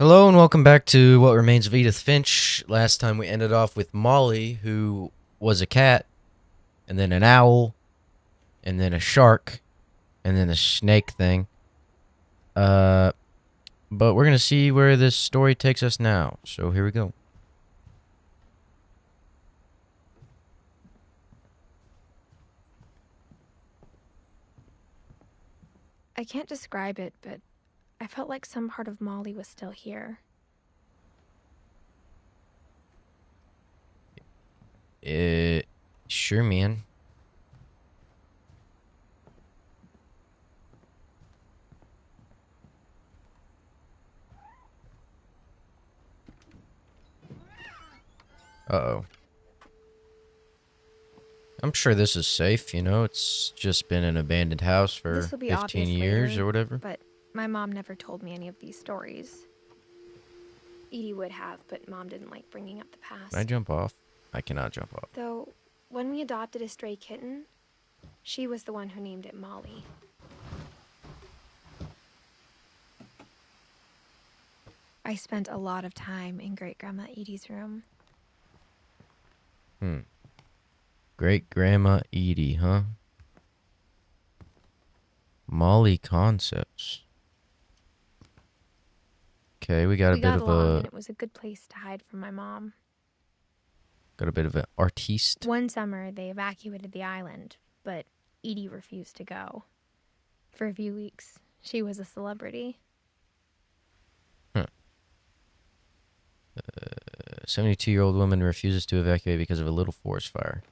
Hello and welcome back to What Remains of Edith Finch. Last time we ended off with Molly, who was a cat, and then an owl, and then a shark, and then a snake thing. Uh, but we're gonna see where this story takes us now. So here we go. I can't describe it, but I felt like some part of Molly was still here. Uh, sure, man. Uh-oh. I'm sure this is safe, it's just been an abandoned house This for will be 15 obvious years later, or whatever. but my mom never told me any of these stories. Edie would have, but Mom didn't like bringing up the Can I past. jump off? I cannot jump off. Though, when we adopted a stray kitten, she was the one who named it Molly. I spent a lot of time in Great-Grandma Edie's room. Great-Grandma Edie, huh? Molly Concepts. Okay, we got a We bit got of along, a and it was a good place to hide from my mom. an artiste. One summer, they evacuated the island, but Edie refused to go. For a few weeks, she was a celebrity. Huh. 72-year-old woman refuses to evacuate because of a little forest fire.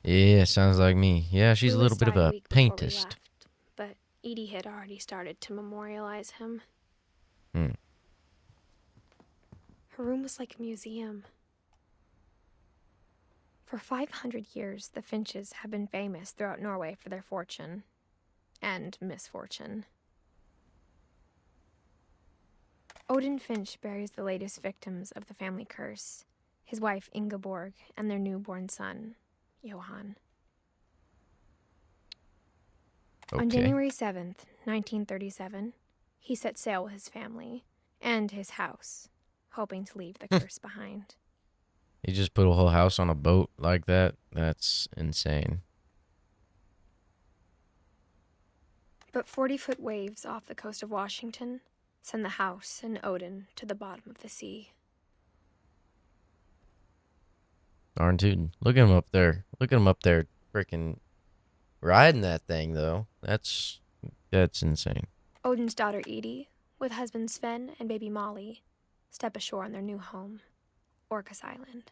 Yeah, sounds like me. Yeah, she's a little Lewis bit of died a a week before we paintist. left, but Edie had already started to memorialize him. Hmm. Her room was like a museum. For 500 years, the Finches have been famous throughout Norway for their fortune and misfortune. Odin Finch buries the latest victims of the family curse, his wife Ingeborg and their newborn son, Johan. On Okay. January 7th, 1937, he set sail with his family and his house, hoping to leave the curse behind. You just put a whole house on a boat like that? That's insane. But 40-foot waves off the coast of Washington send the house and Odin to the bottom of the sea. Darn tootin'. Look at him up there. Look at him up there freaking riding that thing, though. That's insane. Odin's daughter Edie, with husband Sven and baby Molly, step ashore on their new home, Orcas Island.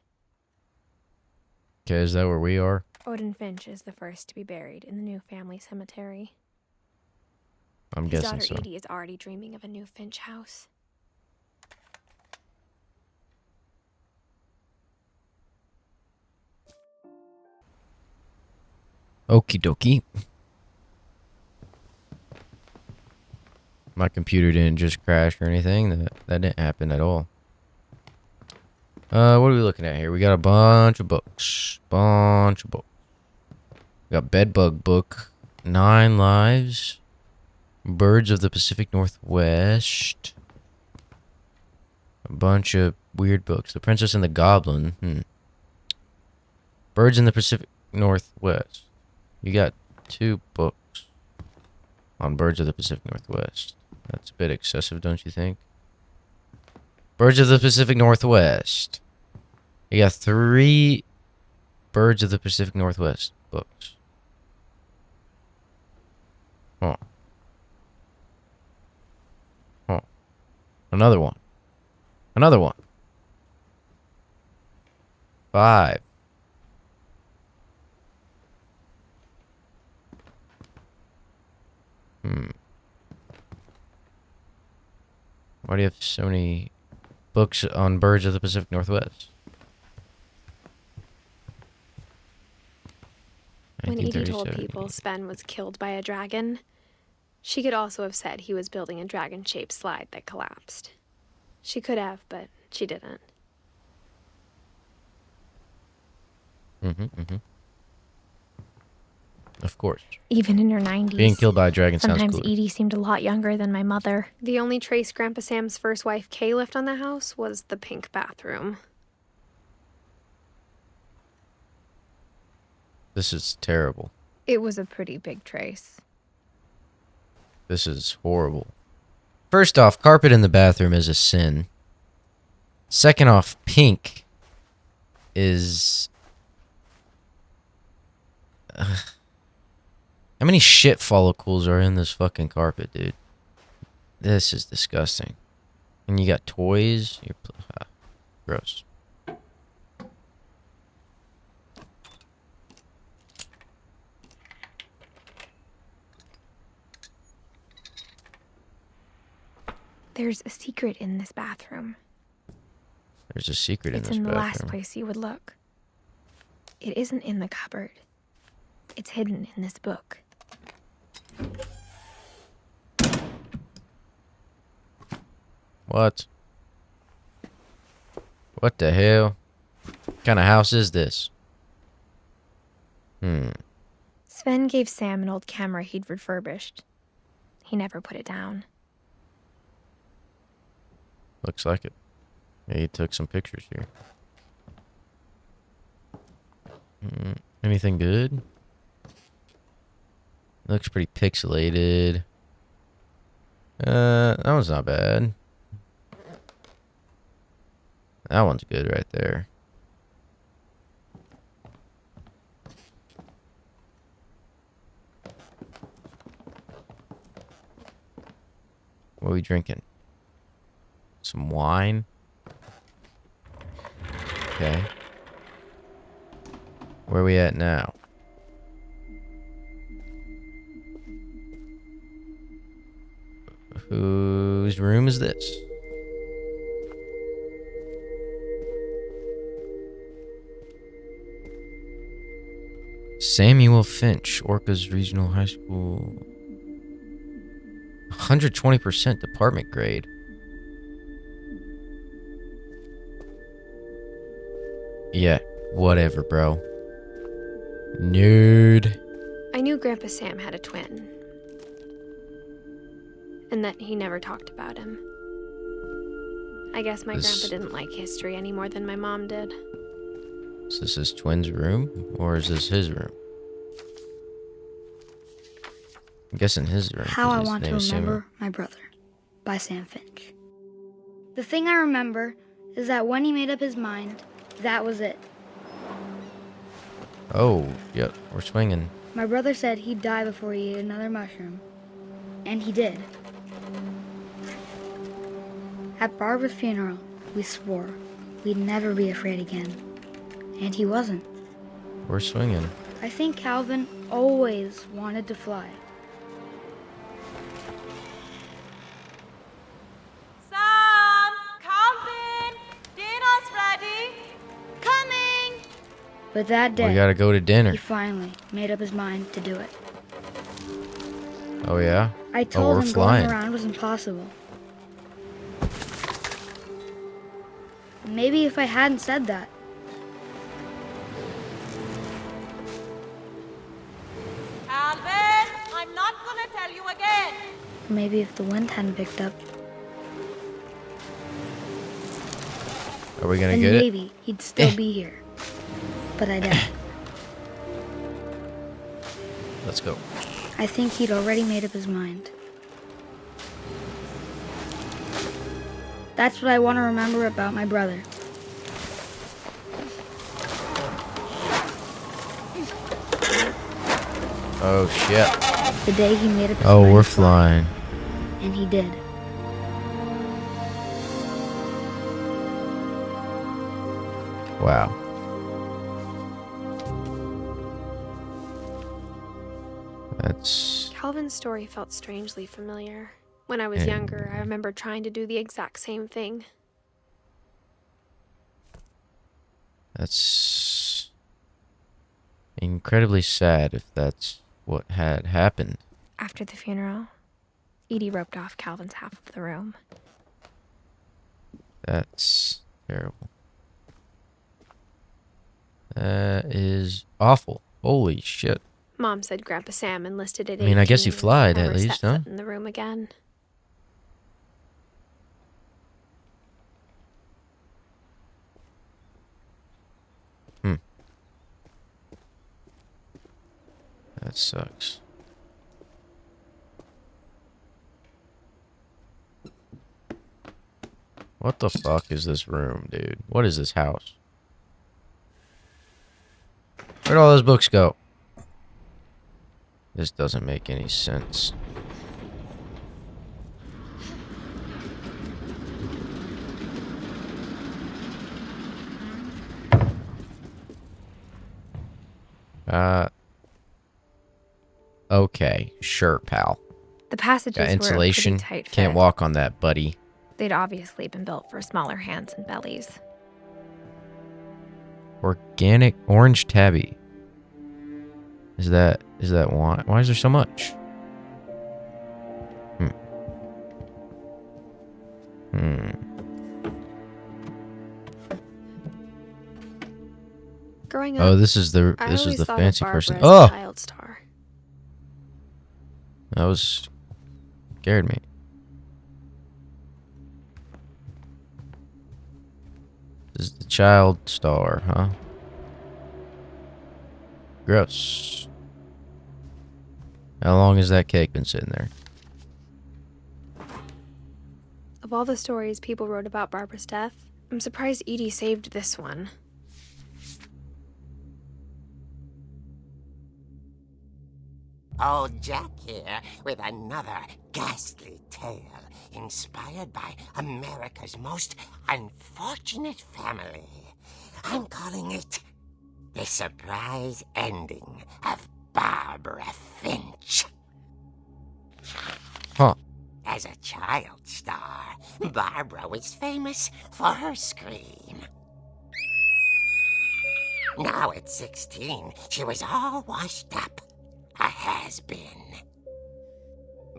Okay, is that where we are? Odin Finch is the first to be buried in the new family cemetery. I'm His guessing daughter so. Edie is already dreaming of a new Finch house. Okie dokie. My computer didn't just crash or anything. That didn't happen at all. What are we looking at here? We got a bunch of books. We got Bedbug Book, 9 Lives, Birds of the Pacific Northwest, a bunch of weird books. The Princess and the Goblin. Birds in the Pacific Northwest. You got 2 books on Birds of the Pacific Northwest. That's a bit excessive, don't you think? Birds of the Pacific Northwest. You got 3 Birds of the Pacific Northwest books. Huh. Another one. 5. Why do you have so many books on Birds of the Pacific Northwest? When Edie told 1937. people Sven was killed by a dragon, she could also have said he was building a dragon-shaped slide that collapsed. She could have, but she didn't. Of course. Even in her 90s. Being killed by a dragon sounds Sometimes cooler. Edie seemed a lot younger than my mother. The only trace Grandpa Sam's first wife, Kay, left on the house was the pink bathroom. This is terrible. It was a pretty big trace. This is horrible. First off, carpet in the bathroom is a sin. Second off, pink is... How many shit follicles are in this fucking carpet, dude? This is disgusting. And you got toys. Gross. There's a secret in this bathroom. There's a secret in this It's in the bathroom. last place you would look. It isn't in the cupboard. It's hidden in this book. What? What the hell? What kind of house is this? Sven gave Sam an old camera he'd refurbished. He never put it down. Looks like it. Yeah, he took some pictures here. Anything good? Looks pretty pixelated. That one's not bad. That one's good right there. What are we drinking? Some wine? Okay. Where are we at now? Whose room is this? Samuel Finch, Orca's Regional High School. 120% department grade. Yeah, whatever, bro. Nerd. I knew Grandpa Sam had a twin. And that he never talked about him. I guess my grandpa didn't like history any more than my mom did. Is this his twin's room? Or is this his room? I'm guessing his room. How I Want to Remember My Brother by Sam Finch. The thing I remember is that when he made up his mind, that was it. Oh, yep, we're swinging. My brother said he'd die before he ate another mushroom. And he did. At Barbara's funeral, we swore we'd never be afraid again. And he wasn't. We're swinging. I think Calvin always wanted to fly. Sam! Calvin! Dinner's ready! Coming! But that day, We gotta go to dinner. he finally made up his mind to do it. Oh, yeah? I told we're him flying. going around was impossible. Maybe if I hadn't said that. Calvin! I'm not gonna tell you again! Maybe if the wind hadn't picked up, Are we gonna then get it? maybe he'd still be here. But I doubt. Let's go. I think he'd already made up his mind. That's what I want to remember about my brother. Oh, shit. The day he made up his Oh, mind. we're to fly. flying. And he did. Wow. That's... Calvin's story felt strangely familiar. When I was Yeah. younger, I remember trying to do the exact same thing. That's... incredibly sad if that's what had happened. After the funeral, Edie roped off Calvin's half of the room. That's terrible. That is awful. Holy shit. Mom said Grandpa Sam enlisted at 18. I mean, I guess he and flied at never least, set huh? foot in the room again. That sucks. What the fuck is this room, dude? What is this house? Where'd all those books go? This doesn't make any sense. Okay, sure, pal. The passages Got insulation. were a pretty tight Can't fit. walk on that, buddy. They'd obviously been built for smaller hands and bellies. Organic orange tabby. Is that why? Why is there so much? Growing up, Oh, this is the I always thought of fancy Barbara person. as a Oh, child star. that was scared me. This is the child star, huh? Gross. How long has that cake been sitting there? Of all the stories people wrote about Barbara's death, I'm surprised Edie saved this one. Old Jack here with another ghastly tale inspired by America's most unfortunate family. I'm calling it The Surprise Ending of Barbara Finch. Huh. As a child star, Barbara was famous for her scream. Now at 16, she was all washed up. A has-been.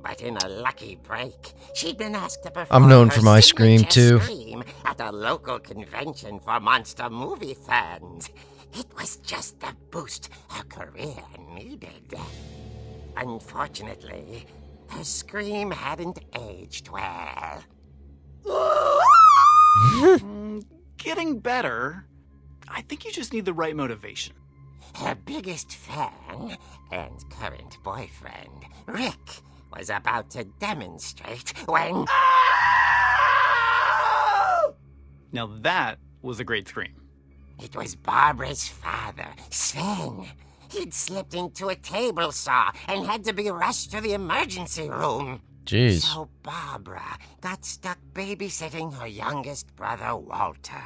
But in a lucky break, she'd been asked to perform I'm known her for my scream, signature too. Scream at a local convention for monster movie fans. It was just the boost her career needed. Unfortunately, her scream hadn't aged well. Getting better. I think you just need the right motivation. Her biggest fan and current boyfriend, Rick, was about to demonstrate when... Now that was a great scream. It was Barbara's father, Sven. He'd slipped into a table saw and had to be rushed to the emergency room. Jeez. So Barbara got stuck babysitting her youngest brother, Walter.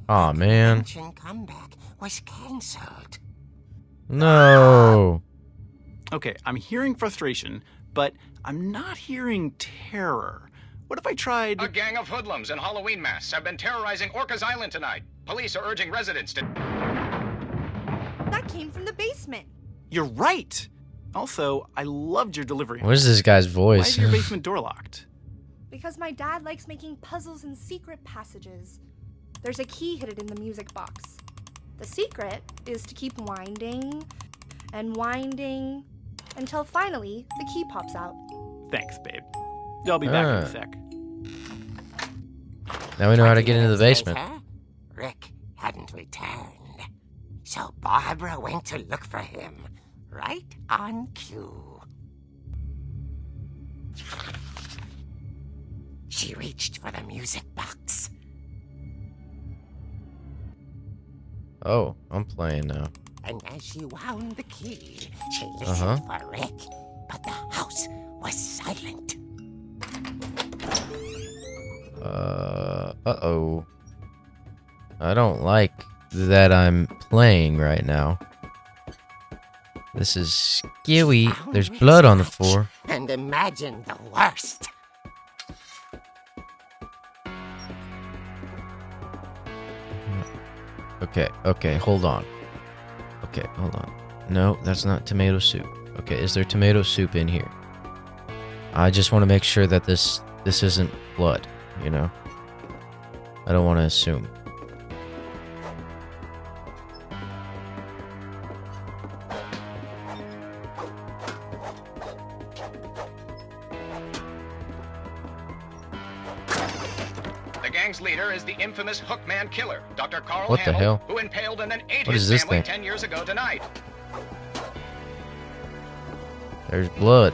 Aw, The man. convention comeback was cancelled. No. Okay, I'm hearing frustration, but I'm not hearing terror. What if I tried... A gang of hoodlums in Halloween masks have been terrorizing Orcas Island tonight. Police are urging residents to... That came from the basement. You're right! Also, I loved your delivery. What is this guy's Why voice? is your basement door locked? Because my dad likes making puzzles and secret passages. There's a key hidden in the music box. The secret is to keep winding and winding until finally the key pops out. Thanks, babe. I'll be back in Ah. a sec. Now we know how to 20 get into the minutes basement. later, Rick hadn't returned. So Barbara went to look for him, right on cue. She reached for the music box. Oh, I'm playing now. And as she wound the key, she listened for Rick, but the house was silent. Uh-oh. I don't like that I'm playing right now. This is scary. Found There's Rick's blood on the watch floor. And imagined the worst. Okay, hold on. Okay, hold on. No, that's not tomato soup. Okay, is there tomato soup in here? I just want to make sure that this isn't blood, you know? I don't want to assume. gang's leader is the infamous Hookman killer, Dr. Carl What the Hamill, hell? who impaled and then ate What his is this family thing? 10 years ago tonight. There's blood.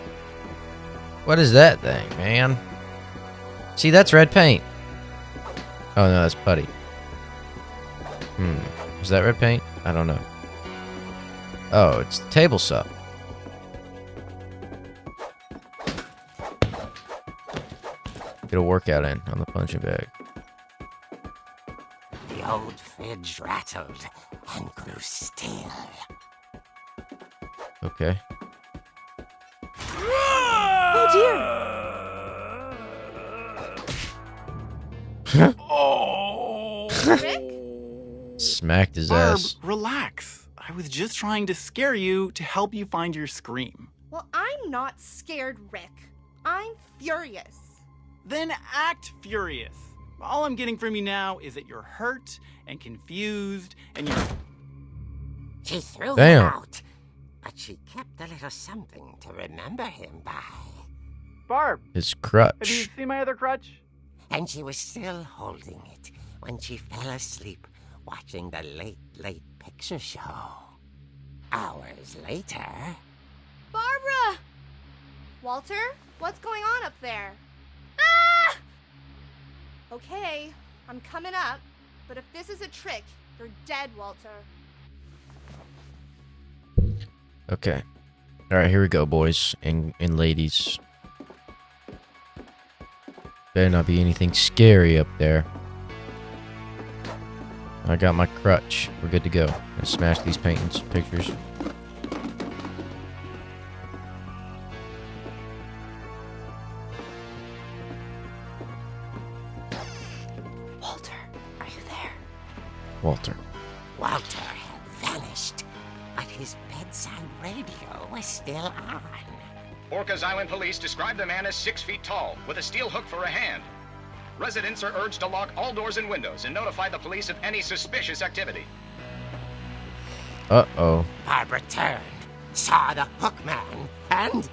What is that thing, man? See, that's red paint. Oh no, that's putty. Is that red paint? I don't know. Oh, it's the table saw. Get a workout in on the punching bag. The old fridge rattled and grew still. Okay. Oh dear! Rick? Smacked his Barb, ass. relax. I was just trying to scare you to help you find your scream. Well, I'm not scared, Rick. I'm furious. Then act furious. All I'm getting from you now is that you're hurt and confused and you're... She threw Damn. him out, but she kept a little something to remember him by. Barb, His have you crutch. seen my other crutch? And she was still holding it when she fell asleep watching the late picture show. Hours later... Barbara! Walter, what's going on up there? Ah! Okay, I'm coming up, but if this is a trick, you're dead, Walter. Okay. Alright, here we go, boys and ladies. Better not be anything scary up there. I got my crutch. We're good to go. Let's smash these paintings, pictures. Walter, are you there? Walter. Walter had vanished, but his bedside radio was still on. Orcas Island police describe the man as 6 feet tall, with a steel hook for a hand. Residents are urged to lock all doors and windows and notify the police of any suspicious activity. Uh-oh. Barbara turned, saw the hook man, and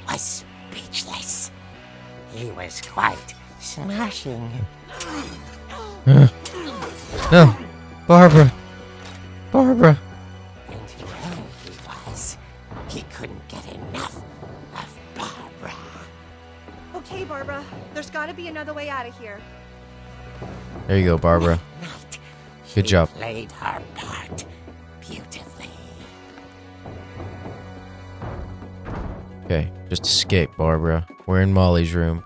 was speechless. He was quite smashing. No! Barbara! Barbara! And where he was, he couldn't get enough of Barbara. Okay, Barbara, there's gotta be another way out of here. There you go, Barbara. Night, Good she job. played her part beautifully. Okay, just escape, Barbara. We're in Molly's room.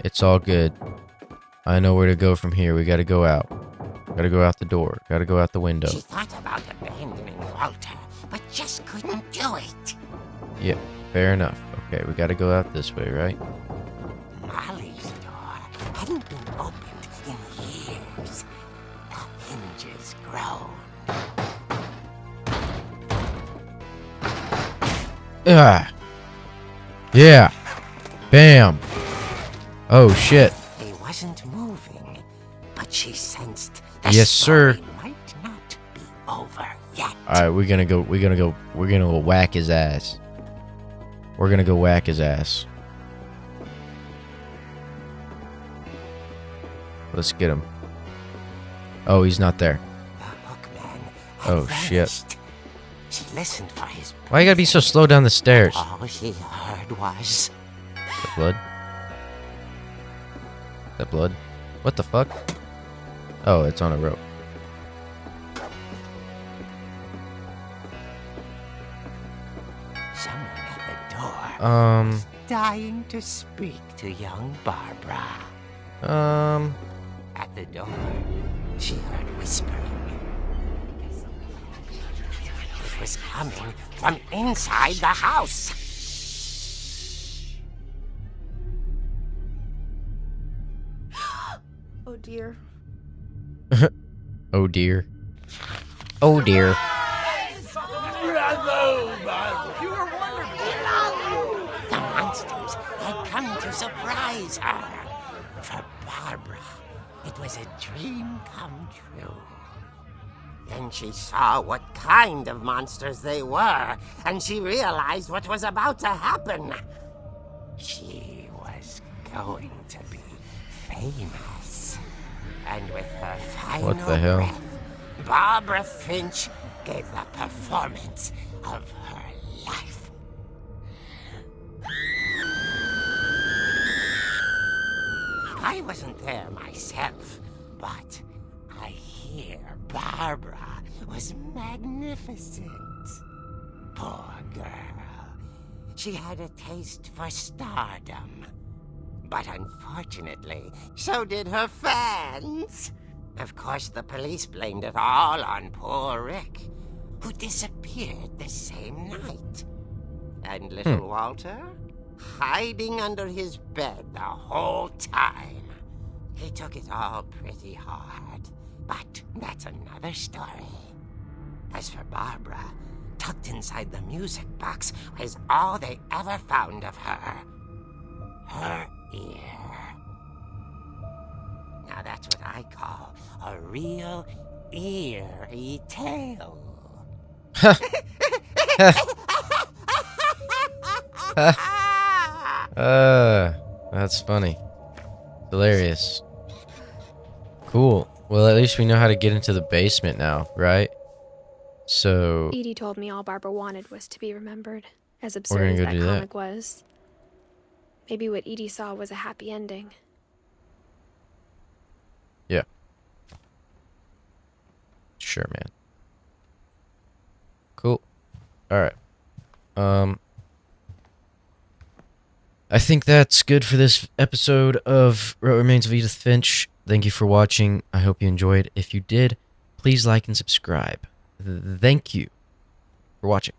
It's all good. I know where to go from here. We gotta go out. Gotta go out the door. Gotta go out the window. She thought about abandoning Walter, but just couldn't do it. Yep, fair enough. Okay, we gotta go out this way, right? Molly's door hadn't been opened in years. The hinges groaned. Ah! Yeah! Bam! Oh, shit. He wasn't moving, but she sensed the Yes, sir. story might not be over yet. Alright, we're gonna go whack his ass. We're gonna go whack his ass. Let's get him. Oh, he's not there. The hookman had Oh, shit. vanished. She listened for his Why you gotta be so slow down the stairs? all she heard was That blood? That blood? What the fuck? Oh, it's on a rope. someone at the door dying to speak to young Barbara. At the door, she heard whispering. It was coming from inside the house. Oh dear. Oh dear. Oh dear. The monsters had come to surprise her. For Barbara, it was a dream come true. Then she saw what kind of monsters they were, and she realized what was about to happen. She was going to be famous. And with her final What the hell? breath, Barbara Finch gave the performance of her life. I wasn't there myself, but I hear Barbara was magnificent. Poor girl. She had a taste for stardom. But unfortunately, so did her fans. Of course, the police blamed it all on poor Rick, who disappeared the same night. And little Walter? Hiding under his bed the whole time. He took it all pretty hard, but that's another story. As for Barbara, tucked inside the music box was all they ever found of her. Her ear. Now that's what I call a real eerie tale. That's funny. Hilarious. Cool. Well, at least we know how to get into the basement now, right? So Edie told me all Barbara wanted was to be remembered, as We're absurd gonna as go that do that. comic was. Maybe what Edie saw was a happy ending. yeah. Sure, man. Cool. All right. I think that's good for this episode of Remains of Edith Finch. Thank you for watching. I hope you enjoyed. If you did, please like and subscribe. Thank you for watching.